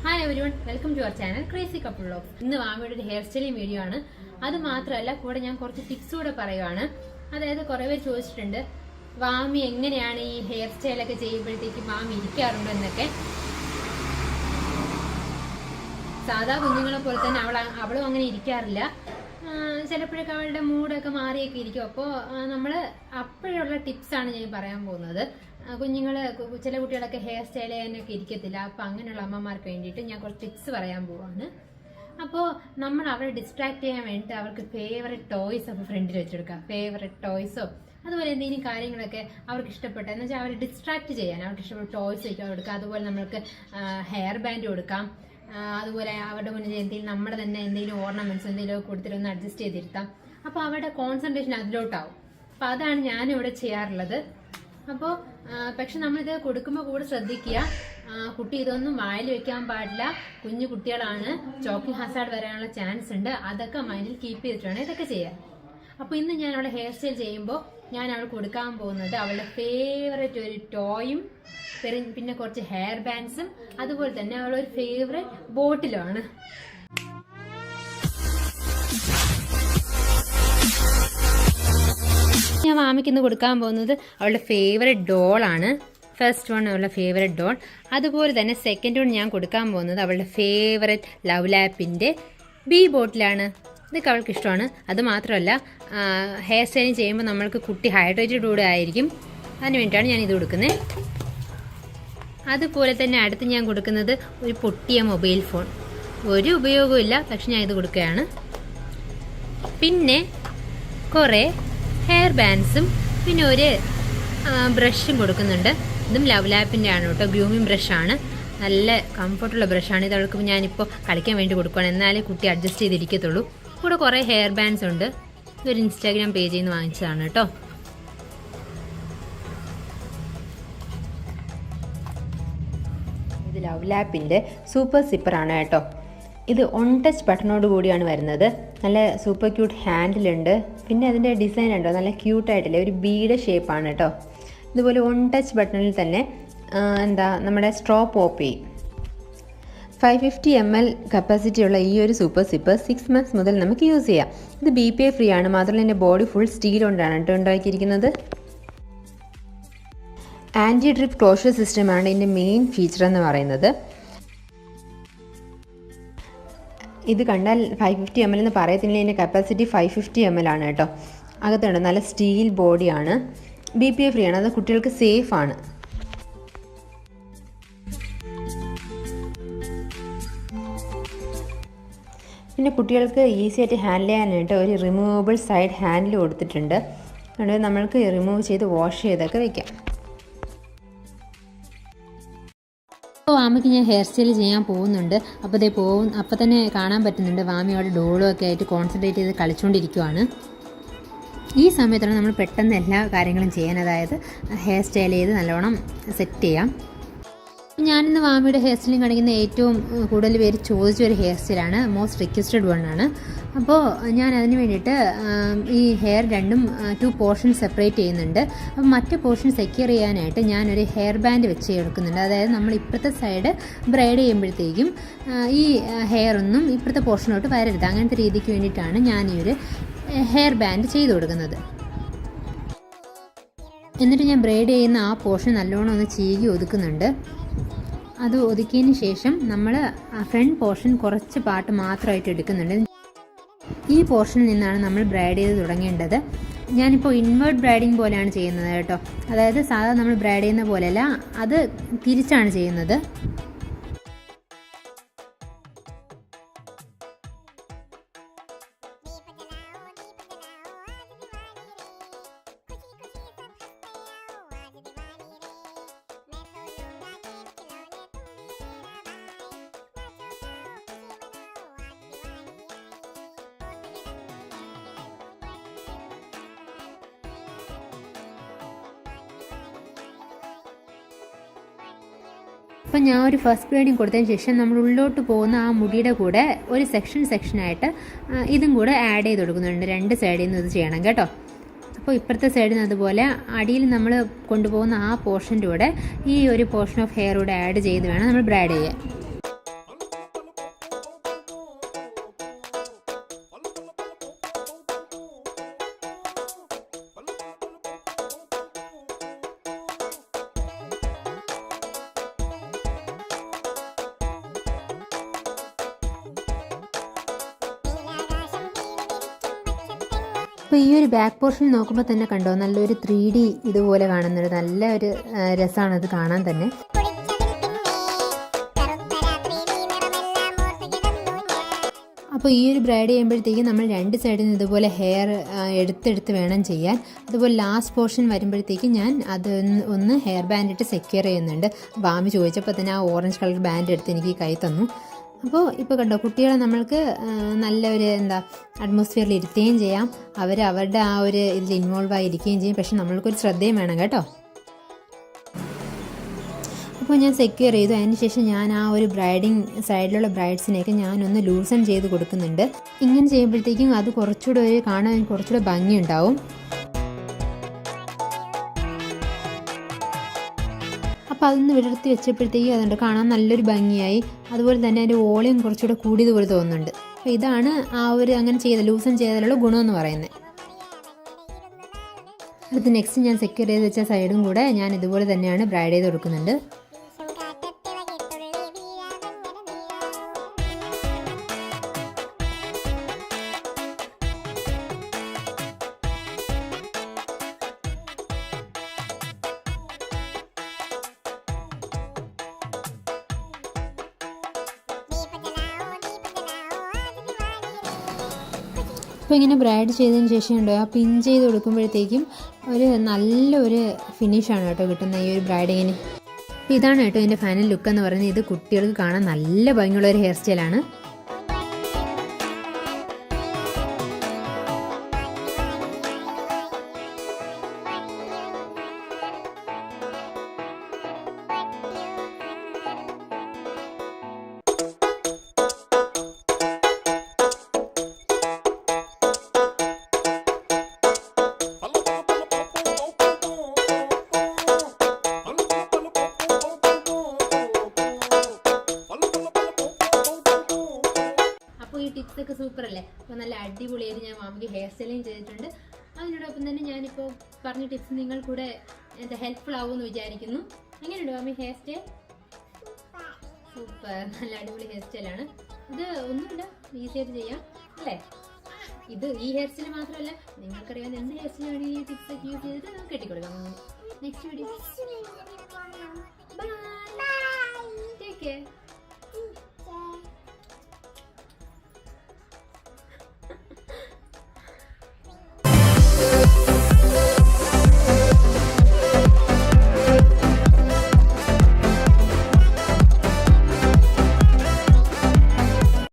Hi everyone, welcome to our channel crazy couple vlogs. ഇന്ന് വാമിയുടെ ഒരു ഹെയർ സ്റ്റൈലിംഗ് വീഡിയോ ആണ്. അത് മാത്രമല്ല, കൂടെ ഞാൻ കുറച്ച് ടിപ്സ് കൂടെ പറയുവാണ്. അതായത് കുറെ പേര് ചോദിച്ചിട്ടുണ്ട്, വാമി എങ്ങനെയാണ് ഈ ഹെയർ സ്റ്റൈലൊക്കെ ചെയ്യുമ്പോഴത്തേക്ക് വാമി ഇരിക്കാറുണ്ടോ എന്നൊക്കെ. സാധാ കുഞ്ഞുങ്ങളെ പോലെ തന്നെ അവളും അങ്ങനെ ഇരിക്കാറില്ല. ചിലപ്പോഴൊക്കെ അവളുടെ മൂഡൊക്കെ മാറിയൊക്കെ ഇരിക്കും. അപ്പോൾ നമ്മൾ അപ്പോഴുള്ള ടിപ്സാണ് ഞാൻ പറയാൻ പോകുന്നത്. ചില കുട്ടികളൊക്കെ ഹെയർ സ്റ്റൈൽ ചെയ്യാനൊക്കെ ഇരിക്കത്തില്ല. അപ്പോൾ അങ്ങനെയുള്ള അമ്മമാർക്ക് വേണ്ടിയിട്ട് ഞാൻ കുറച്ച് ടിപ്സ് പറയാൻ പോവാണ്. അപ്പോൾ നമ്മൾ അവരെ ഡിസ്ട്രാക്ട് ചെയ്യാൻ വേണ്ടിയിട്ട് അവർക്ക് ഫേവറേറ്റ് ടോയ്സ് ഒക്കെ ഫ്രണ്ടിൽ വെച്ചെടുക്കാം. ഫേവറേറ്റ് ടോയ്സോ അതുപോലെ എന്തെങ്കിലും കാര്യങ്ങളൊക്കെ അവർക്ക് ഇഷ്ടപ്പെട്ട എന്ന് വെച്ചാൽ അവരെ ഡിസ്ട്രാക്ട് ചെയ്യാൻ അവർക്ക് ഇഷ്ടപ്പെട്ട ടോയ്സ് വയ്ക്കാൻ കൊടുക്കാം. അതുപോലെ നമ്മൾക്ക് ഹെയർ ബാൻഡ് കൊടുക്കാം. അതുപോലെ അവരുടെ മുന്നിൽ എന്തെങ്കിലും നമ്മുടെ തന്നെ എന്തെങ്കിലും ഓർണമെന്റ്സ് എന്തെങ്കിലും കൊടുത്തിട്ട് ഒന്ന് അഡ്ജസ്റ്റ് ചെയ്തിരുത്താം. അപ്പോൾ അവരുടെ കോൺസെൻട്രേഷൻ അതിലോട്ടാവും. അപ്പോൾ അതാണ് ഞാനിവിടെ ചെയ്യാറുള്ളത്. അപ്പോൾ പക്ഷെ നമ്മളിത് കൊടുക്കുമ്പോൾ കൂടെ ശ്രദ്ധിക്കുക, കുട്ടി ഇതൊന്നും വായിൽ വെക്കാൻ പാടില്ല. കുഞ്ഞു കുട്ടികളാണ്, ചോക്കിംഗ് ഹസാർഡ് വരാനുള്ള ചാൻസ് ഉണ്ട്. അതൊക്കെ മൈൻഡിൽ കീപ്പ് ചെയ്തിട്ടാണ് ഇതൊക്കെ ചെയ്യാൻ. അപ്പോൾ ഇന്ന് ഞാൻ അവളുടെ ഹെയർ സ്റ്റൈൽ ചെയ്യുമ്പോൾ ഞാൻ അവൾ കൊടുക്കാൻ പോകുന്നത് അവളുടെ ഫേവറേറ്റ് ഒരു ടോയും പിന്നെ കുറച്ച് ഹെയർ ബാൻഡ്സും അതുപോലെ തന്നെ അവളൊരു ഫേവറേറ്റ് ബോട്ടിലുമാണ്. ഞാൻ മാമിക്ക് ഇന്ന് കൊടുക്കാൻ പോകുന്നത് അവളുടെ ഫേവറേറ്റ് ഡോളാണ്. ഫസ്റ്റ് വൺ അവളുടെ ഫേവറേറ്റ് ഡോൾ. അതുപോലെ തന്നെ സെക്കൻഡ് വൺ ഞാൻ കൊടുക്കാൻ പോകുന്നത് അവളുടെ ഫേവറേറ്റ് ലവ് ലാപ്പിൻ്റെ ബി ബോട്ടിലാണ്. ഇതൊക്കെ അവൾക്ക് ഇഷ്ടമാണ്. അത് മാത്രമല്ല, ഹെയർ സ്റ്റൈലിംഗ് ചെയ്യുമ്പോൾ നമ്മൾക്ക് കുട്ടി ഹൈഡ്രേറ്റഡ് കൂടെ ആയിരിക്കും. അതിന് വേണ്ടിയിട്ടാണ് ഞാൻ ഇത് കൊടുക്കുന്നത്. അതുപോലെ തന്നെ അടുത്ത് ഞാൻ കൊടുക്കുന്നത് ഒരു പൊട്ടിയ മൊബൈൽ ഫോൺ. ഒരു ഉപയോഗമില്ല, പക്ഷെ ഞാൻ ഇത് കൊടുക്കുകയാണ്. പിന്നെ കുറേ ഹെയർ ബാൻഡ്സും പിന്നെ ഒരു ബ്രഷും കൊടുക്കുന്നുണ്ട്. ഇതും ലവ് ലാപ്പിൻ്റെ ആണ് കേട്ടോ, ഗ്രൂമിങ് ബ്രഷാണ്. നല്ല കംഫർട്ടുള്ള ബ്രഷാണ്. ഇത് അവൾക്ക് ഞാനിപ്പോൾ കളിക്കാൻ വേണ്ടി കൊടുക്കുകയാണ്, എന്നാലേ കുട്ടി അഡ്ജസ്റ്റ് ചെയ്തിരിക്കത്തുള്ളൂ. കൂടെ കുറേ ഹെയർ ബാൻഡ്സ് ഉണ്ട്. ഇതൊരു ഇൻസ്റ്റാഗ്രാം പേജിൽ നിന്ന് വാങ്ങിച്ചതാണ് കേട്ടോ. ഇത് ലവ് ലാപ്പിൻ്റെ സൂപ്പർ സിപ്പറാണ് കേട്ടോ. ഇത് ഓൺ ടച്ച് ബട്ടണോട് കൂടിയാണ് വരുന്നത്. നല്ല സൂപ്പർ ക്യൂട്ട് ഹാൻഡിലുണ്ട്. പിന്നെ അതിൻ്റെ ഡിസൈൻ ഉണ്ടോ, നല്ല ക്യൂട്ടായിട്ടില്ലേ, ഒരു ബീയുടെ ഷേപ്പാണ് കേട്ടോ. ഇതുപോലെ ഓൺ ടച്ച് ബട്ടണിൽ തന്നെ നമ്മുടെ സ്ട്രോ പോപ്പ് ചെയ്യും. 550 ml കപ്പാസിറ്റിയുള്ള ഈ ഒരു സൂപ്പർ സിപ്പർ 6 months മുതൽ നമുക്ക് യൂസ് ചെയ്യാം. ഇത് BPA ഫ്രീ ആണ്. മാത്രമല്ല എൻ്റെ ബോഡി ഫുൾ സ്റ്റീൽ കൊണ്ടാണ് കേട്ടോ ഉണ്ടാക്കിയിരിക്കുന്നത്. ആൻറ്റി ഡ്രിപ്പ് ക്ലോഷർ സിസ്റ്റമാണ് ഇതിൻ്റെ മെയിൻ ഫീച്ചർ എന്ന് പറയുന്നത്. ഇത് കണ്ടാൽ 550 ml എന്ന് പറയത്തില്ല, ഇതിൻ്റെ കപ്പാസിറ്റി 550 ml ആണ് കേട്ടോ. അകത്തുണ്ട് നല്ല സ്റ്റീൽ ബോഡിയാണ്. BPA ഫ്രീ ആണ്. അത് കുട്ടികൾക്ക് സേഫ് ആണ്. പിന്നെ കുട്ടികൾക്ക് ഈസി ആയിട്ട് ഹാൻഡിൽ ചെയ്യാനായിട്ട് ഒരു റിമൂവബിൾ സൈഡ് ഹാൻഡിൽ കൊടുത്തിട്ടുണ്ട്. അതുകൊണ്ട് നമ്മൾക്ക് റിമൂവ് ചെയ്ത് വാഷ് ചെയ്തൊക്കെ വെക്കാം. അപ്പോൾ വാമിക്ക് ഞാൻ ഹെയർ സ്റ്റൈൽ ചെയ്യാൻ പോകുന്നുണ്ട്. അപ്പോൾ തന്നെ കാണാൻ പറ്റുന്നുണ്ട് വാമി അവിടെ ഡോളും ഒക്കെ ആയിട്ട് കോൺസെൻട്രേറ്റ് ചെയ്ത് കളിച്ചുകൊണ്ടിരിക്കുവാണ്. ഈ സമയത്താണ് നമ്മൾ പെട്ടെന്ന് എല്ലാ കാര്യങ്ങളും ചെയ്യാൻ, അതായത് ഹെയർ സ്റ്റൈൽ ചെയ്ത് നല്ലോണം സെറ്റ് ചെയ്യാം. ഞാനിന്ന് വാമിയുടെ ഹെയർ സ്റ്റൈലിംഗ് കാണിക്കുന്ന ഏറ്റവും കൂടുതൽ പേര് ചോദിച്ച ഒരു ഹെയർ സ്റ്റൈലാണ്, മോസ്റ്റ് റിക്വസ്റ്റഡ് വൺ ആണ്. അപ്പോൾ ഞാൻ അതിന് വേണ്ടിയിട്ട് ഈ ഹെയർ രണ്ടും 2 പോർഷൻസ് സെപ്പറേറ്റ് ചെയ്യുന്നുണ്ട്. അപ്പോൾ മറ്റു പോർഷൻ സെക്യൂർ ചെയ്യാനായിട്ട് ഞാനൊരു ഹെയർ ബാൻഡ് വെച്ച് എടുക്കുന്നുണ്ട്. അതായത് നമ്മൾ ഇപ്പുറത്തെ സൈഡ് ബ്രൈഡ് ചെയ്യുമ്പോഴത്തേക്കും ഈ ഹെയർ ഒന്നും ഇപ്പുറത്തെ പോർഷനോട്ട് വരരുത്. അങ്ങനത്തെ രീതിക്ക് വേണ്ടിയിട്ടാണ് ഞാൻ ഈ ഒരു ഹെയർ ബാൻഡ് ചെയ്ത് കൊടുക്കുന്നത്. എന്നിട്ട് ഞാൻ ബ്രൈഡ് ചെയ്യുന്ന ആ പോർഷൻ നല്ലോണം ഒന്ന് ചീകി ഒതുക്കുന്നുണ്ട്. അത് ഒതുക്കിയതിന് ശേഷം നമ്മൾ ഫ്രണ്ട് പോർഷൻ കുറച്ച് പാർട്ട് മാത്രമായിട്ട് എടുക്കുന്നുണ്ട്. ഈ പോർഷനിൽ നിന്നാണ് നമ്മൾ ബ്രൈഡ് ചെയ്ത് തുടങ്ങേണ്ടത്. ഞാനിപ്പോൾ ഇൻവേർട്ട് ബ്രൈഡിങ് പോലെയാണ് ചെയ്യുന്നത് കേട്ടോ. അതായത് സാധാരണ നമ്മൾ ബ്രൈഡ് ചെയ്യുന്ന പോലെയല്ല, അത് തിരിച്ചാണ് ചെയ്യുന്നത്. അപ്പോൾ ഞാൻ ഒരു ഫസ്റ്റ് ബ്രൈഡിങ് കൊടുത്തതിന് ശേഷം നമ്മൾ ഉള്ളിലോട്ട് പോകുന്ന ആ മുടിയുടെ കൂടെ ഒരു സെക്ഷനായിട്ട് ഇതും കൂടെ ആഡ് ചെയ്ത് കൊടുക്കുന്നുണ്ട്. 2 സൈഡിൽ നിന്ന് ഇത് ചെയ്യണം കേട്ടോ. അപ്പോൾ ഇപ്പുറത്തെ സൈഡിൽ നിന്ന് അതുപോലെ അടിയിൽ നമ്മൾ കൊണ്ടുപോകുന്ന ആ പോർഷൻ്റെ കൂടെ ഈ ഒരു പോർഷൻ ഓഫ് ഹെയർ കൂടെ ആഡ് ചെയ്ത് വേണം നമ്മൾ ബ്രൈഡ് ചെയ്യാൻ. അപ്പോൾ ഈ ഒരു ബാക്ക് പോർഷൻ നോക്കുമ്പോൾ തന്നെ കണ്ടോ, നല്ലൊരു 3D ഇതുപോലെ കാണുന്നൊരു നല്ല ഒരു രസമാണത് കാണാൻ തന്നെ. അപ്പോൾ ഈ ഒരു ബ്രൈഡ് ചെയ്യുമ്പോഴത്തേക്കും നമ്മൾ 2 സൈഡിൽ നിന്ന് ഇതുപോലെ ഹെയർ എടുത്തെടുത്ത് വേണം ചെയ്യാൻ. അതുപോലെ ലാസ്റ്റ് പോർഷൻ വരുമ്പോഴത്തേക്കും ഞാൻ അത് ഒന്ന് ഹെയർ ബാൻഡ് ഇട്ട് സെക്യൂർ ചെയ്യുന്നുണ്ട്. ബാമി ചോദിച്ചപ്പോൾ തന്നെ ആ ഓറഞ്ച് കളർ ബാൻഡ് എടുത്ത് എനിക്ക് കൈ തന്നു. അപ്പോൾ ഇപ്പോൾ കണ്ടോ, കുട്ടികളെ നമ്മൾക്ക് നല്ലൊരു അറ്റ്മോസ്ഫിയറിൽ ഇരുത്തുകയും ചെയ്യാം, അവരുടെ ആ ഒരു ഇതിൽ ഇൻവോൾവ് ആയിരിക്കുകയും ചെയ്യും. പക്ഷെ നമ്മൾക്കൊരു ശ്രദ്ധയും വേണം കേട്ടോ. അപ്പോൾ ഞാൻ സെക്യൂർ ചെയ്തു. അതിന് ശേഷം ഞാൻ ആ ഒരു ബ്രൈഡിങ് സൈഡിലുള്ള ബ്രൈഡ്സിനെയൊക്കെ ഞാനൊന്ന് ലൂസൺ ചെയ്ത് കൊടുക്കുന്നുണ്ട്. ഇങ്ങനെ ചെയ്യുമ്പോഴത്തേക്കും അത് കുറച്ചുകൂടെ കാണാൻ കുറച്ചുകൂടെ ഭംഗിയുണ്ടാവും. അപ്പോൾ അതൊന്ന് വിടർത്തി വെച്ചപ്പോഴത്തേക്കും അതുകൊണ്ട് കാണാൻ നല്ലൊരു ഭംഗിയായി. അതുപോലെ തന്നെ അതിൻ്റെ വോളിയം കുറച്ചുകൂടെ കൂടിയതുപോലെ തോന്നുന്നുണ്ട്. അപ്പോൾ ഇതാണ് ആ ഒരു അങ്ങനെ ലൂസൺ ചെയ്തതിലുള്ള ഗുണമെന്ന് പറയുന്നത്. അടുത്ത് നെക്സ്റ്റ് ഞാൻ സെക്യൂർ ചെയ്ത് വെച്ച സൈഡും കൂടെ ഞാൻ ഇതുപോലെ തന്നെയാണ് ബ്രൈഡ് ചെയ്ത് കൊടുക്കുന്നുണ്ട്. അപ്പോൾ ഇങ്ങനെ ബ്രൈഡ് ചെയ്തതിന് ശേഷം ഉണ്ടോ, ആ പിൻ ചെയ്ത് കൊടുക്കുമ്പോഴത്തേക്കും ഒരു നല്ലൊരു ഫിനിഷാണ് കേട്ടോ കിട്ടുന്നത് ഈ ഒരു ബ്രൈഡിങ്ങിന്. അപ്പോൾ ഇതാണ് കേട്ടോ എൻ്റെ ഫൈനൽ ലുക്ക് എന്ന് പറയുന്നത്. ഇത് കുട്ടികൾക്ക് കാണാൻ നല്ല ഭംഗിയുള്ള ഒരു ഹെയർ സ്റ്റൈലാണ്. ഈ ടിപ്സൊക്കെ സൂപ്പർ അല്ലേ? അപ്പോൾ നല്ല അടിപൊളിയായിട്ട് ഞാൻ മാമിക്ക് ഹെയർ സ്റ്റൈലിങ് ചെയ്തിട്ടുണ്ട്. അതിനോടൊപ്പം തന്നെ ഞാനിപ്പോൾ പറഞ്ഞ ടിപ്സ് നിങ്ങൾ കൂടെ ഹെൽപ്ഫുൾ ആവുമെന്ന് വിചാരിക്കുന്നു. എങ്ങനെയുണ്ട് മാമി ഹെയർ സ്റ്റൈൽ? സൂപ്പർ, നല്ല അടിപൊളി ഹെയർ സ്റ്റൈലാണ്. ഇത് ഒന്നുമില്ല, ഈസി ആയിട്ട് ചെയ്യാം അല്ലേ? ഇത് ഈ ഹെയർ സ്റ്റൈൽ മാത്രമല്ല, നിങ്ങൾക്കറിയാവുന്ന എന്ത് ഹെയർ സ്റ്റൈൽ വേണമെങ്കിൽ ഈ ടിപ്സ് ഒക്കെ യൂസ് ചെയ്തിട്ട് നമുക്ക് കെട്ടിക്കൊടുക്കാം. Next video, bye, take care.